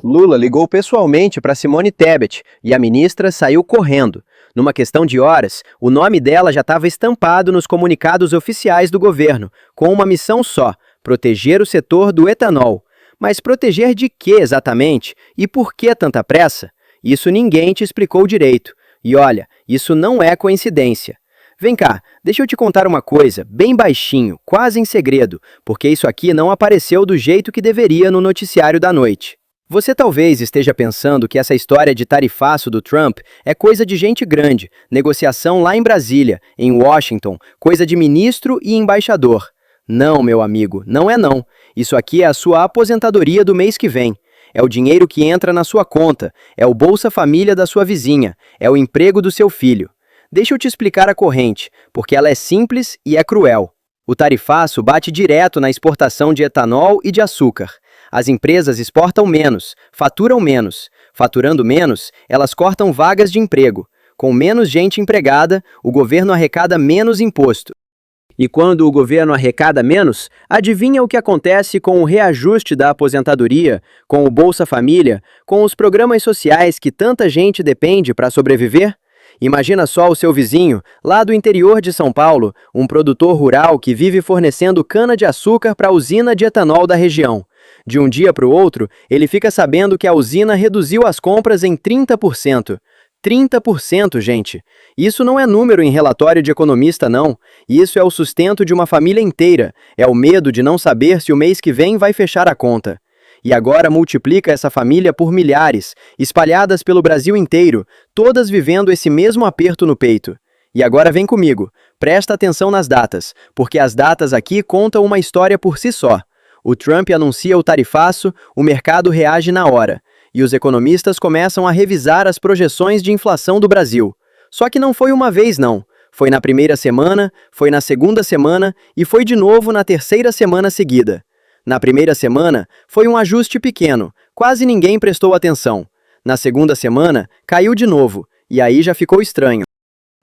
Lula ligou pessoalmente para Simone Tebet e a ministra saiu correndo. Numa questão de horas, o nome dela já estava estampado nos comunicados oficiais do governo, com uma missão só: proteger o setor do etanol. Mas proteger de quê exatamente? E por que tanta pressa? Isso ninguém te explicou direito. E olha, isso não é coincidência. Vem cá, deixa eu te contar uma coisa, bem baixinho, quase em segredo, porque isso aqui não apareceu do jeito que deveria no noticiário da noite. Você talvez esteja pensando que essa história de tarifaço do Trump é coisa de gente grande, negociação lá em Brasília, em Washington, coisa de ministro e embaixador. Não, meu amigo, não é não. Isso aqui é a sua aposentadoria do mês que vem. É o dinheiro que entra na sua conta, é o Bolsa Família da sua vizinha, é o emprego do seu filho. Deixa eu te explicar a corrente, porque ela é simples e é cruel. O tarifaço bate direto na exportação de etanol e de açúcar. As empresas exportam menos, faturam menos. Faturando menos, elas cortam vagas de emprego. Com menos gente empregada, o governo arrecada menos imposto. E quando o governo arrecada menos, adivinha o que acontece com o reajuste da aposentadoria, com o Bolsa Família, com os programas sociais que tanta gente depende para sobreviver? Imagina só o seu vizinho, lá do interior de São Paulo, um produtor rural que vive fornecendo cana-de-açúcar para a usina de etanol da região. De um dia para o outro, ele fica sabendo que a usina reduziu as compras em 30%. 30%, gente! Isso não é número em relatório de economista, não. Isso é o sustento de uma família inteira. É o medo de não saber se o mês que vem vai fechar a conta. E agora multiplica essa família por milhares, espalhadas pelo Brasil inteiro, todas vivendo esse mesmo aperto no peito. E agora vem comigo, presta atenção nas datas, porque as datas aqui contam uma história por si só. O Trump anuncia o tarifaço, o mercado reage na hora, e os economistas começam a revisar as projeções de inflação do Brasil. Só que não foi uma vez, não. Foi na primeira semana, foi na segunda semana e foi de novo na terceira semana seguida. Na primeira semana, foi um ajuste pequeno, quase ninguém prestou atenção. Na segunda semana, caiu de novo, e aí já ficou estranho.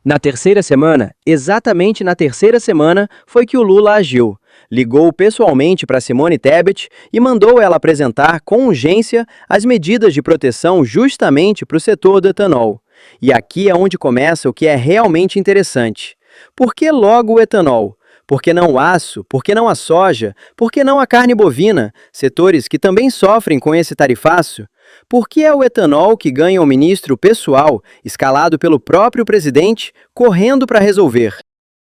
Na terceira semana, exatamente na terceira semana, foi que o Lula agiu. Ligou pessoalmente para Simone Tebet e mandou ela apresentar com urgência as medidas de proteção justamente para o setor do etanol. E aqui é onde começa o que é realmente interessante. Por que logo o etanol? Por que não o aço? Por que não a soja? Por que não a carne bovina? Setores que também sofrem com esse tarifaço? Por que é o etanol que ganha o ministro pessoal, escalado pelo próprio presidente, correndo para resolver?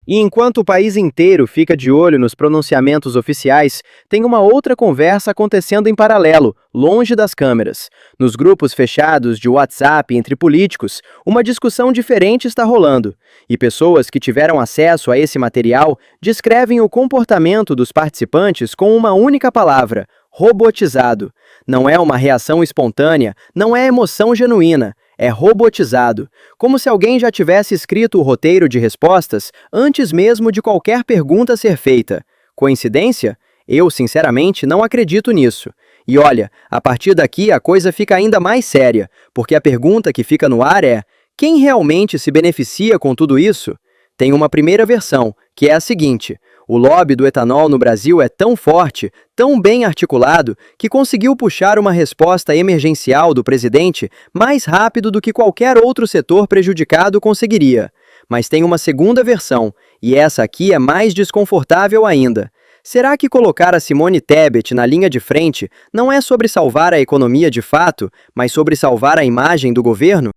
E enquanto o país inteiro fica de olho nos pronunciamentos oficiais, tem uma outra conversa acontecendo em paralelo, longe das câmeras. Nos grupos fechados de WhatsApp entre políticos, uma discussão diferente está rolando. E pessoas que tiveram acesso a esse material descrevem o comportamento dos participantes com uma única palavra: robotizado. Não é uma reação espontânea, não é emoção genuína. É robotizado, como se alguém já tivesse escrito o roteiro de respostas antes mesmo de qualquer pergunta ser feita. Coincidência? Eu, sinceramente, não acredito nisso. E olha, a partir daqui a coisa fica ainda mais séria, porque a pergunta que fica no ar é: quem realmente se beneficia com tudo isso? Tem uma primeira versão, que é a seguinte: o lobby do etanol no Brasil é tão forte, tão bem articulado, que conseguiu puxar uma resposta emergencial do presidente mais rápido do que qualquer outro setor prejudicado conseguiria. Mas tem uma segunda versão, e essa aqui é mais desconfortável ainda. Será que colocar a Simone Tebet na linha de frente não é sobre salvar a economia de fato, mas sobre salvar a imagem do governo?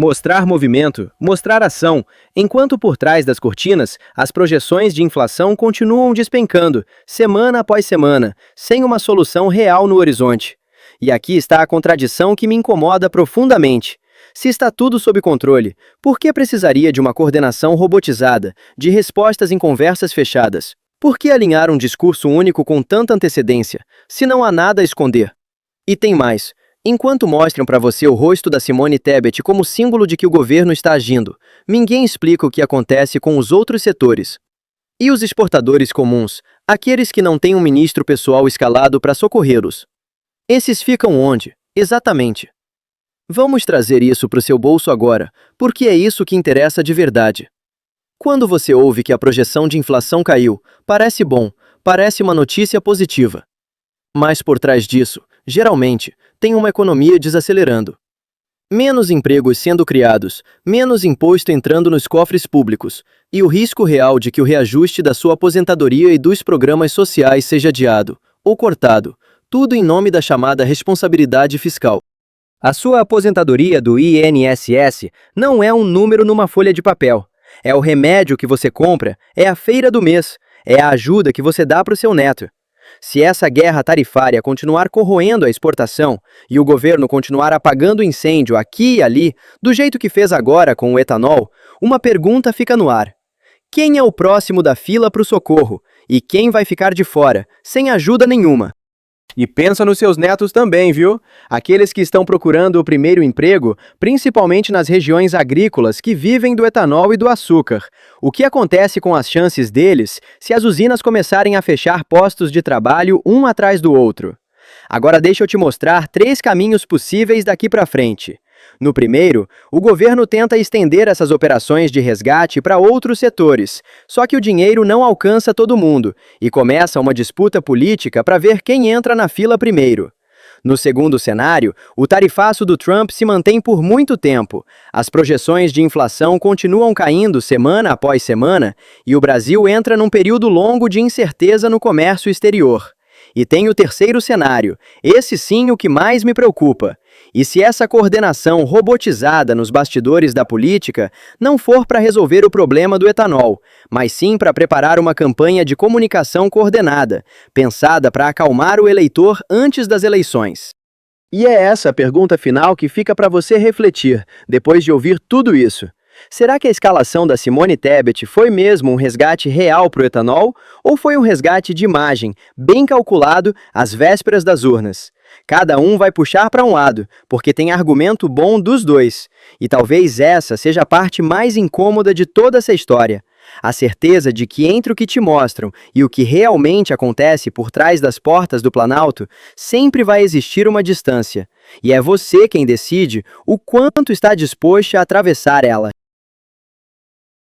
Mostrar movimento, mostrar ação, enquanto por trás das cortinas, as projeções de inflação continuam despencando, semana após semana, sem uma solução real no horizonte. E aqui está a contradição que me incomoda profundamente. Se está tudo sob controle, por que precisaria de uma coordenação robotizada, de respostas em conversas fechadas? Por que alinhar um discurso único com tanta antecedência, se não há nada a esconder? E tem mais. Enquanto mostram para você o rosto da Simone Tebet como símbolo de que o governo está agindo, ninguém explica o que acontece com os outros setores. E os exportadores comuns, aqueles que não têm um ministro pessoal escalado para socorrê-los? Esses ficam onde, exatamente? Vamos trazer isso para o seu bolso agora, porque é isso que interessa de verdade. Quando você ouve que a projeção de inflação caiu, parece bom, parece uma notícia positiva. Mas por trás disso, geralmente, tem uma economia desacelerando. Menos empregos sendo criados, menos imposto entrando nos cofres públicos, e o risco real de que o reajuste da sua aposentadoria e dos programas sociais seja adiado ou cortado, tudo em nome da chamada responsabilidade fiscal. A sua aposentadoria do INSS não é um número numa folha de papel. É o remédio que você compra, é a feira do mês, é a ajuda que você dá para o seu neto. Se essa guerra tarifária continuar corroendo a exportação e o governo continuar apagando incêndio aqui e ali, do jeito que fez agora com o etanol, uma pergunta fica no ar. Quem é o próximo da fila para o socorro? E quem vai ficar de fora, sem ajuda nenhuma? E pensa nos seus netos também, viu? Aqueles que estão procurando o primeiro emprego, principalmente nas regiões agrícolas que vivem do etanol e do açúcar. O que acontece com as chances deles se as usinas começarem a fechar postos de trabalho um atrás do outro? Agora deixa eu te mostrar 3 caminhos possíveis daqui para frente. No primeiro, o governo tenta estender essas operações de resgate para outros setores, só que o dinheiro não alcança todo mundo e começa uma disputa política para ver quem entra na fila primeiro. No segundo cenário, o tarifaço do Trump se mantém por muito tempo, as projeções de inflação continuam caindo semana após semana e o Brasil entra num período longo de incerteza no comércio exterior. E tem o terceiro cenário, esse sim o que mais me preocupa. E se essa coordenação robotizada nos bastidores da política não for para resolver o problema do etanol, mas sim para preparar uma campanha de comunicação coordenada, pensada para acalmar o eleitor antes das eleições? E é essa a pergunta final que fica para você refletir, depois de ouvir tudo isso. Será que a escalação da Simone Tebet foi mesmo um resgate real para o etanol, ou foi um resgate de imagem, bem calculado, às vésperas das urnas? Cada um vai puxar para um lado, porque tem argumento bom dos dois. E talvez essa seja a parte mais incômoda de toda essa história. A certeza de que entre o que te mostram e o que realmente acontece por trás das portas do Planalto, sempre vai existir uma distância. E é você quem decide o quanto está disposto a atravessar ela.